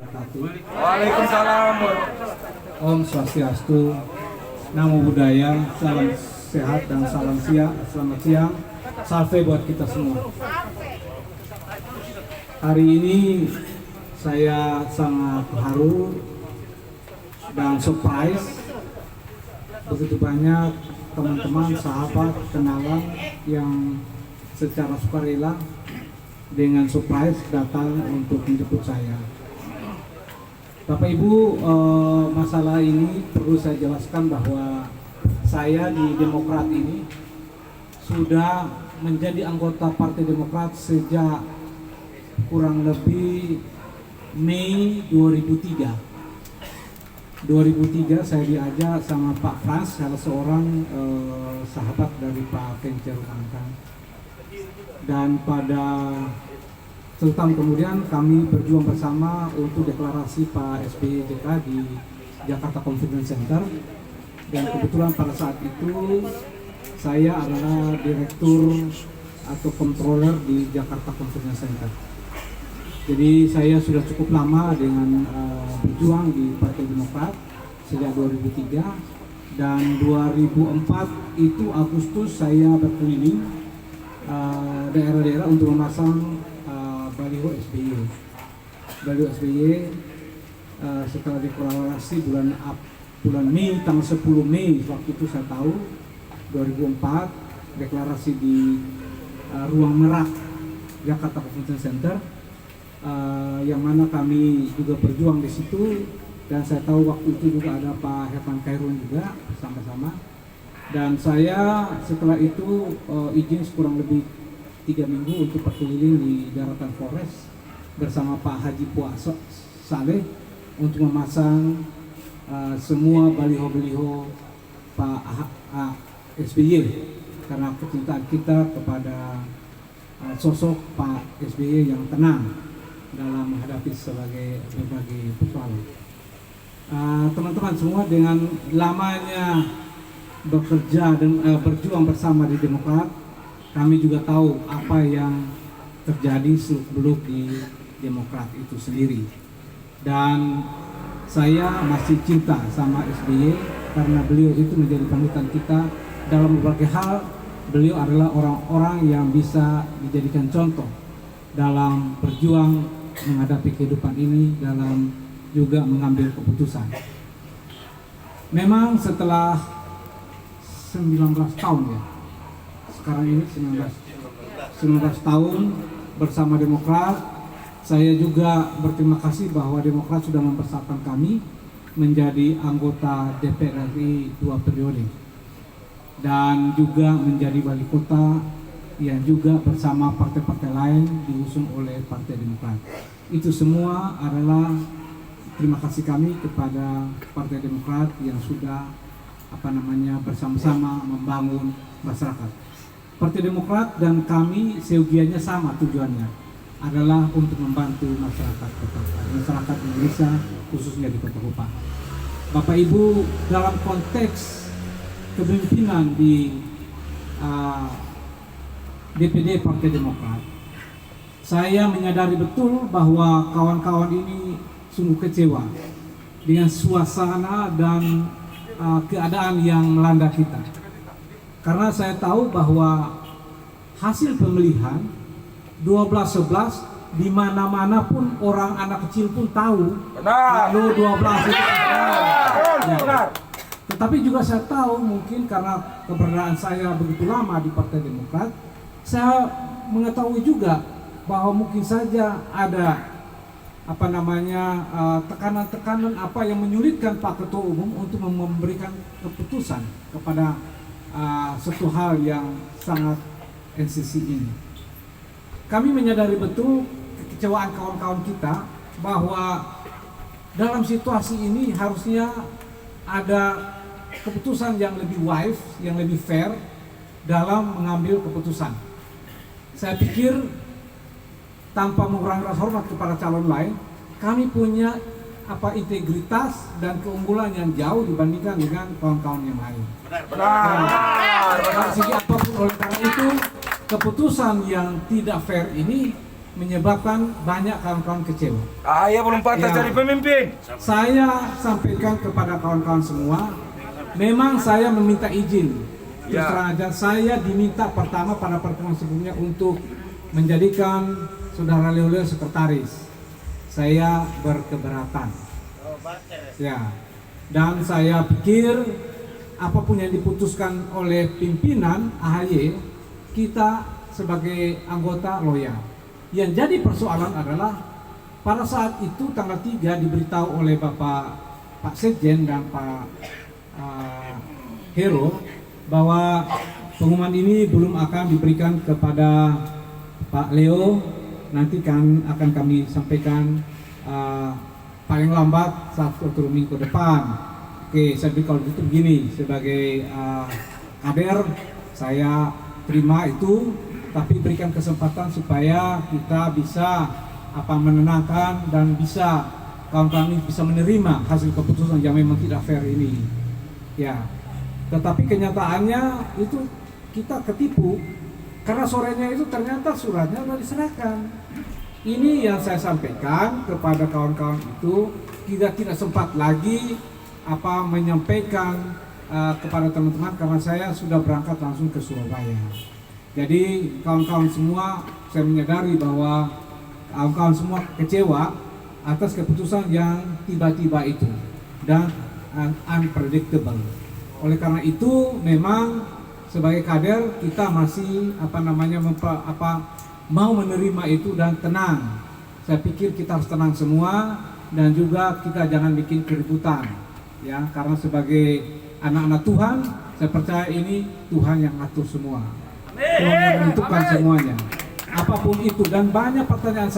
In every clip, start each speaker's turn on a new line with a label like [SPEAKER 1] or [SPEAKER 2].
[SPEAKER 1] wabarakatuh.
[SPEAKER 2] Waalaikumsalam.
[SPEAKER 1] Om Swastiastu, Namo Buddhaya, salam sehat dan salam siang, selamat siang, salve buat kita semua. Hari ini saya sangat haru dan surprise, begitu banyak teman-teman, sahabat, kenalan yang secara sukarela dengan surprise datang untuk menjemput saya. Bapak Ibu, masalah ini perlu saya jelaskan bahwa saya di Demokrat ini sudah menjadi anggota Partai Demokrat sejak kurang lebih Mei 2003. 2003 saya diajak sama Pak Frans, salah seorang sahabat dari Pak Kencer Angkan. Dan pada 1 tahun kemudian kami berjuang bersama untuk deklarasi Pak SBY JK di Jakarta Convention Center. Dan kebetulan pada saat itu saya adalah direktur atau controller di Jakarta Convention Center. Jadi saya sudah cukup lama dengan berjuang di Partai Demokrat sejak 2003, dan 2004 itu Agustus saya berkeliling daerah-daerah untuk memasang baliho SBY. Baliho SBY setelah deklarasi bulan Mei, tanggal 10 Mei waktu itu saya tahu 2004 deklarasi di Ruang Merak Jakarta Convention Center, yang mana kami juga berjuang di situ, dan saya tahu waktu itu juga ada Pak Herman Khairun juga bersama-sama. Dan saya setelah itu izin kurang lebih 3 minggu untuk berkeliling di daratan Flores bersama Pak Haji Puasa Saleh untuk memasang semua baliho-baliho Pak SBY, karena kecintaan kita kepada sosok Pak SBY yang tenang dalam menghadapi berbagai persoalan. Teman-teman semua, dengan lamanya bekerja dan berjuang bersama di Demokrat, kami juga tahu apa yang terjadi seluk-beluk di Demokrat itu sendiri. Dan saya masih cinta sama SBY karena beliau itu menjadi panutan kita dalam berbagai hal. Beliau adalah orang-orang yang bisa dijadikan contoh dalam berjuang menghadapi kehidupan ini, dalam juga mengambil keputusan. Memang setelah 19 tahun ya, sekarang ini 19 tahun bersama Demokrat, saya juga berterima kasih bahwa Demokrat sudah mempersatukan kami menjadi anggota DPR RI 2 periode, dan juga menjadi wali kota yang juga bersama partai-partai lain diusung oleh Partai Demokrat. Itu semua adalah terima kasih kami kepada Partai Demokrat yang sudah bersama-sama membangun masyarakat. Partai Demokrat dan kami seyogianya sama, tujuannya adalah untuk membantu masyarakat Indonesia, khususnya di Kota Kupang. Bapak Ibu, dalam konteks kepemimpinan di DPD Partai Demokrat, saya menyadari betul bahwa kawan-kawan ini sungguh kecewa dengan suasana dan keadaan yang melanda kita. Karena saya tahu bahwa hasil pemilihan 12-11 di mana-mana pun orang anak kecil pun tahu kalau 12 itu benar. Tetapi juga saya tahu, mungkin karena keberadaan saya begitu lama di Partai Demokrat, saya mengetahui juga bahwa mungkin saja ada tekanan-tekanan apa yang menyulitkan Pak Ketua Umum untuk memberikan keputusan kepada suatu hal yang sangat NCC ini. Kami menyadari betul kekecewaan kawan-kawan kita bahwa dalam situasi ini harusnya ada keputusan yang lebih wise, yang lebih fair dalam mengambil keputusan. Saya pikir tanpa mengurangi rasa hormat kepada calon lain, kami punya integritas dan keunggulan yang jauh dibandingkan dengan kawan-kawan yang lain. Benar. Dari segi apapun, oleh karena itu keputusan yang tidak fair ini menyebabkan banyak kawan-kawan kecewa.
[SPEAKER 2] Saya belum pantas jadi pemimpin.
[SPEAKER 1] Saya sampaikan kepada kawan-kawan semua, memang saya meminta izin. Terus terang aja, saya diminta pertama pada pertemuan sebelumnya untuk menjadikan Saudara Leo sekretaris. Saya berkeberatan. Ya, dan saya pikir apapun yang diputuskan oleh pimpinan AHY, kita sebagai anggota loyal. Yang jadi persoalan adalah pada saat itu tanggal 3 diberitahu oleh Pak Sekjen dan Pak Hero bahwa pengumuman ini belum akan diberikan kepada Pak Leo. Nanti kan akan kami sampaikan paling lambat 1 minggu ke depan. Oke, saya pikir kalau itu begini, sebagai kader saya terima itu, tapi berikan kesempatan supaya kita bisa menenangkan dan bisa kawan-kawan bisa menerima hasil keputusan yang memang tidak fair ini. Ya, tetapi kenyataannya itu kita ketipu karena sorenya itu ternyata suratnya sudah diserahkan. Ini yang saya sampaikan kepada kawan-kawan itu, kita tidak sempat lagi menyampaikan kepada teman-teman karena saya sudah berangkat langsung ke Surabaya. Jadi kawan-kawan semua, saya menyadari bahwa kawan-kawan semua kecewa atas keputusan yang tiba-tiba itu dan unpredictable. Oleh karena itu memang sebagai kader kita masih mau menerima itu dan tenang. Saya pikir kita harus tenang semua dan juga kita jangan bikin keributan. Ya, karena sebagai anak-anak Tuhan, saya percaya ini Tuhan yang atur semua. Tuhan yang menentukan semuanya. Apapun itu, dan banyak pertanyaan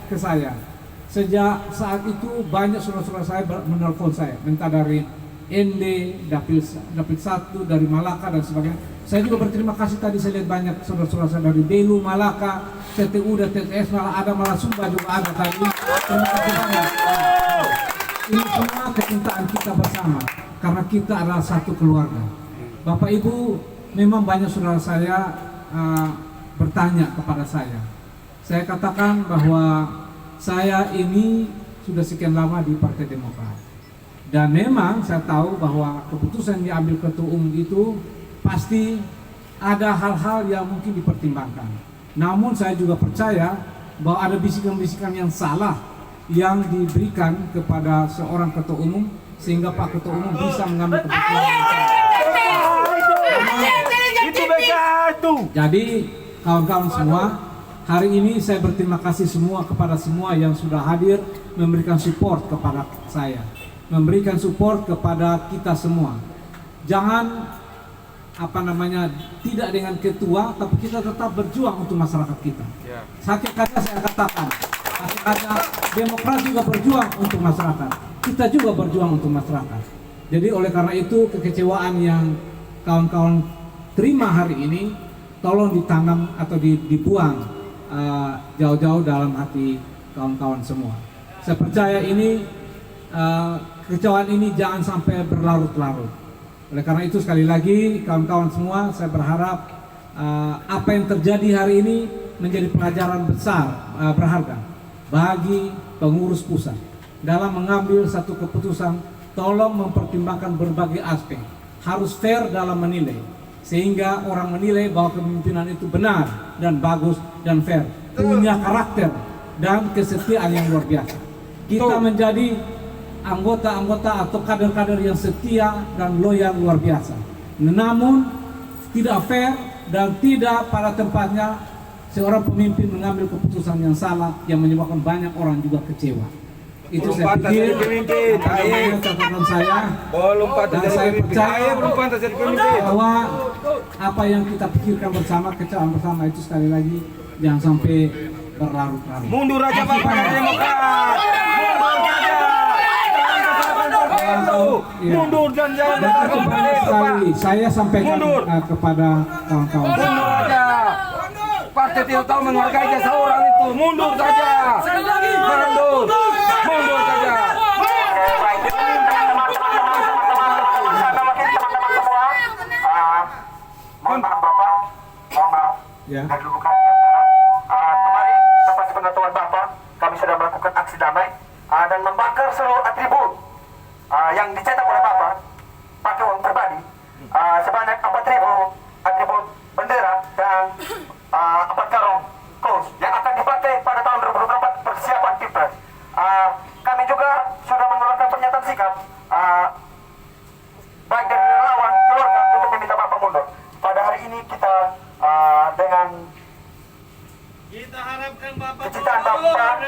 [SPEAKER 1] ke saya. Sejak saat itu banyak saudara-saudara saya menelpon saya, minta dari ND, Dapil 1, dari Malaka dan sebagainya. Saya juga berterima kasih tadi saya lihat banyak saudara-saudara saya dari Belu, Malaka, CTU dan TTS, malah Sumba juga ada tadi. Terima kasih banyak. Ini semua kecintaan kita bersama karena kita adalah satu keluarga. Bapak Ibu, memang banyak saudara saya bertanya kepada saya. Saya katakan bahwa saya ini sudah sekian lama di Partai Demokrat. Dan memang saya tahu bahwa keputusan yang diambil Ketua Umum itu pasti ada hal-hal yang mungkin dipertimbangkan. Namun saya juga percaya bahwa ada bisikan-bisikan yang salah yang diberikan kepada seorang Ketua Umum sehingga Pak Ketua Umum bisa mengambil keputusan. Jadi kawan-kawan semua, hari ini saya berterima kasih semua kepada semua yang sudah hadir memberikan support kepada saya, memberikan support kepada kita semua. Jangan tidak dengan ketua, tapi kita tetap berjuang untuk masyarakat kita. Sakit kata saya katakan, karena Demokrat juga berjuang untuk masyarakat, kita juga berjuang untuk masyarakat. Jadi oleh karena itu kekecewaan yang kawan-kawan terima hari ini tolong ditanam atau dibuang jauh-jauh dalam hati kawan-kawan semua. Saya percaya ini kekecewaan ini jangan sampai berlarut-larut. Oleh karena itu sekali lagi kawan-kawan semua, saya berharap apa yang terjadi hari ini menjadi pelajaran besar berharga bagi pengurus pusat dalam mengambil satu keputusan. Tolong mempertimbangkan berbagai aspek, harus fair dalam menilai sehingga orang menilai bahwa kepemimpinan itu benar dan bagus dan fair, punya karakter dan kesetiaan yang luar biasa. Kita menjadi anggota-anggota atau kader-kader yang setia dan loyal luar biasa. Namun tidak fair dan tidak pada tempatnya seorang pemimpin mengambil keputusan yang salah yang menyebabkan banyak orang juga kecewa. Itu saya pikir catatan saya, dan saya percaya bahwa apa yang kita pikirkan bersama, kecewaan bersama itu sekali lagi jangan sampai berlarut-larut.
[SPEAKER 2] Mundur aja Bapak dari Demokrat. Mundur dan jangan
[SPEAKER 1] sekali saya sampaikan kepada kawan-kawan.
[SPEAKER 2] Mundur aja. Partai tidak tahu menghargai jasa orang itu. Mundur saja. Mundur. Mundur saja.
[SPEAKER 3] Mohon maaf Bapak, mohon maaf.
[SPEAKER 1] Ya.
[SPEAKER 3] Dari dulu kan kemarin sempat membakar seluruh atribut yang dicetak oleh Bapak pakai uang pribadi sebanyak 4.000 atribut bendera dan 4 karung kaos yang akan dipakai pada tahun 2024 persiapan Pilpres. Kami juga sudah mengeluarkan pernyataan sikap baik dari relawan keluarga untuk meminta Bapak mundur. Pada hari ini kita dengan
[SPEAKER 4] Kita harapkan Bapak
[SPEAKER 3] kecintaan Bapak,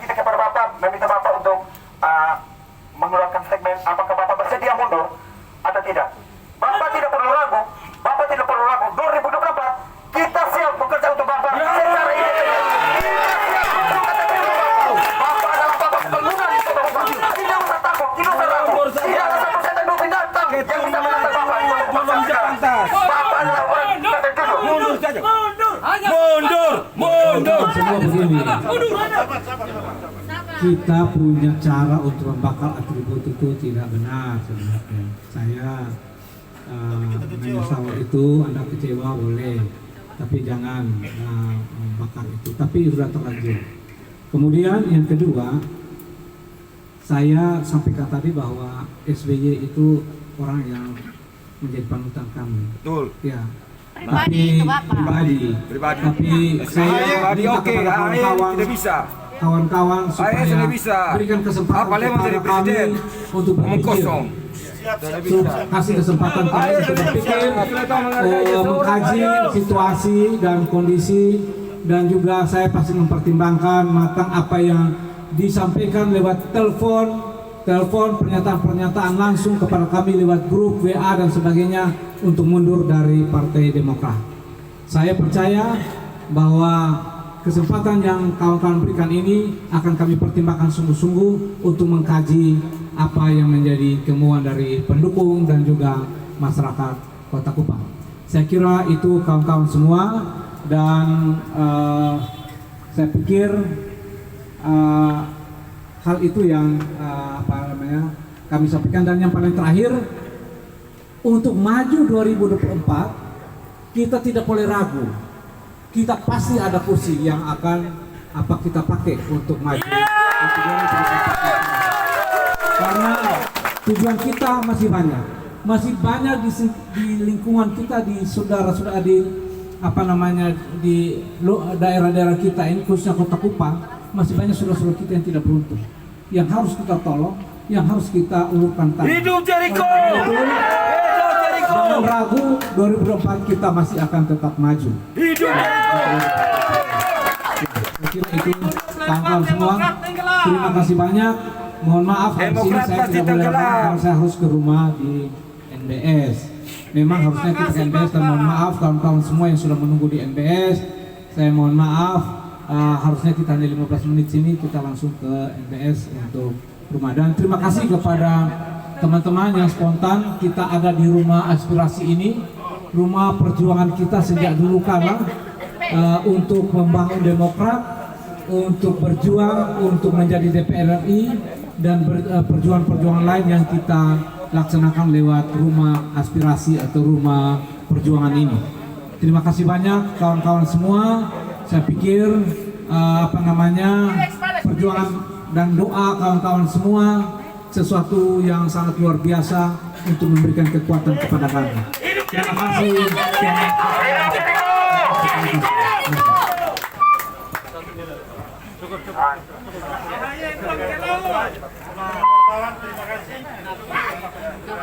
[SPEAKER 3] kita kepada Bapak meminta Bapak untuk mengeluarkan statement apakah Bapak bersedia mundur atau tidak. Bapak tidak perlu ragu, Bapak tidak perlu ragu. 2024 kita siap bekerja untuk Bapak secara independen. Bapak adalah Bapak pembangunan di Kota Bapak. Tidak usah takut, tidak usah ragu. Tidak ada satu setan dua binatang yang bisa menantang Bapak di Kota Bapak sekarang. Bapak adalah orang yang tertuduh.
[SPEAKER 2] Mundur saja. Mundur. Mundur.
[SPEAKER 1] Semua begini. Kita punya cara untuk membakar atribut itu tidak benar sebenarnya. Saya menyesal itu, Anda kecewa boleh, tapi jangan membakar itu. Tapi sudah terlanjur. Kemudian yang kedua, saya sampaikan tadi bahwa SBY itu orang yang menjadi panutan kami.
[SPEAKER 2] Betul.
[SPEAKER 1] Ya.
[SPEAKER 5] Pribadi itu Bapak.
[SPEAKER 2] Pribadi.
[SPEAKER 1] Tapi saya
[SPEAKER 2] Pribadi
[SPEAKER 1] minta
[SPEAKER 2] oke,
[SPEAKER 1] kepada kawan-kawan
[SPEAKER 2] tidak bisa.
[SPEAKER 1] kawan-kawan supaya
[SPEAKER 2] sudah bisa.
[SPEAKER 1] berikan kesempatan
[SPEAKER 2] Apalagi mau jadi
[SPEAKER 1] kepada kami
[SPEAKER 2] presiden.
[SPEAKER 1] untuk
[SPEAKER 2] Ngomong
[SPEAKER 1] berpikir.
[SPEAKER 2] kosong.
[SPEAKER 1] Kasih kesempatan kami untuk berpikir, mengkaji situasi dan kondisi, dan juga saya pasti mempertimbangkan matang apa yang disampaikan lewat telepon, pernyataan langsung kepada kami lewat grup WA dan sebagainya untuk mundur dari Partai Demokrat. Saya percaya bahwa kesempatan yang kawan-kawan berikan ini akan kami pertimbangkan sungguh-sungguh untuk mengkaji apa yang menjadi kemauan dari pendukung dan juga masyarakat Kota Kupang. Saya kira itu kawan-kawan semua, dan saya pikir hal itu yang kami sampaikan. Dan yang paling terakhir, untuk maju 2024 kita tidak boleh ragu. Kita pasti ada kursi yang akan kita pakai untuk maju. Karena tujuan kita masih banyak di lingkungan kita, di saudara-saudara di daerah-daerah kita ini, khususnya Kota Kupang, masih banyak saudara-saudara kita yang tidak beruntung, yang harus kita tolong, yang harus kita ulurkan tangan.
[SPEAKER 2] Hidup Jericho!
[SPEAKER 1] Jangan ragu, 2024 kita masih akan tetap maju.
[SPEAKER 2] Hidup!
[SPEAKER 1] Itu kawan-kawan semua, terima kasih banyak. Mohon maaf, hari ini saya tidak boleh datang, saya harus ke rumah di NBS. Memang harusnya kita ke NBS, dan mohon maaf kawan-kawan semua yang sudah menunggu di NBS. Saya mohon maaf, harusnya kita hanya 15 menit sini, kita langsung ke NBS untuk rumah. Dan terima kasih kepada teman-teman yang spontan. Kita ada di rumah aspirasi ini, rumah perjuangan kita sejak dulu kala, untuk membangun Demokrat, untuk berjuang, untuk menjadi DPR RI, dan perjuangan-perjuangan lain yang kita laksanakan lewat rumah aspirasi atau rumah perjuangan ini. Terima kasih banyak kawan-kawan semua. Saya pikir perjuangan dan doa kawan-kawan semua sesuatu yang sangat luar biasa untuk memberikan kekuatan kepada kami. Terima kasih.
[SPEAKER 3] Cukup.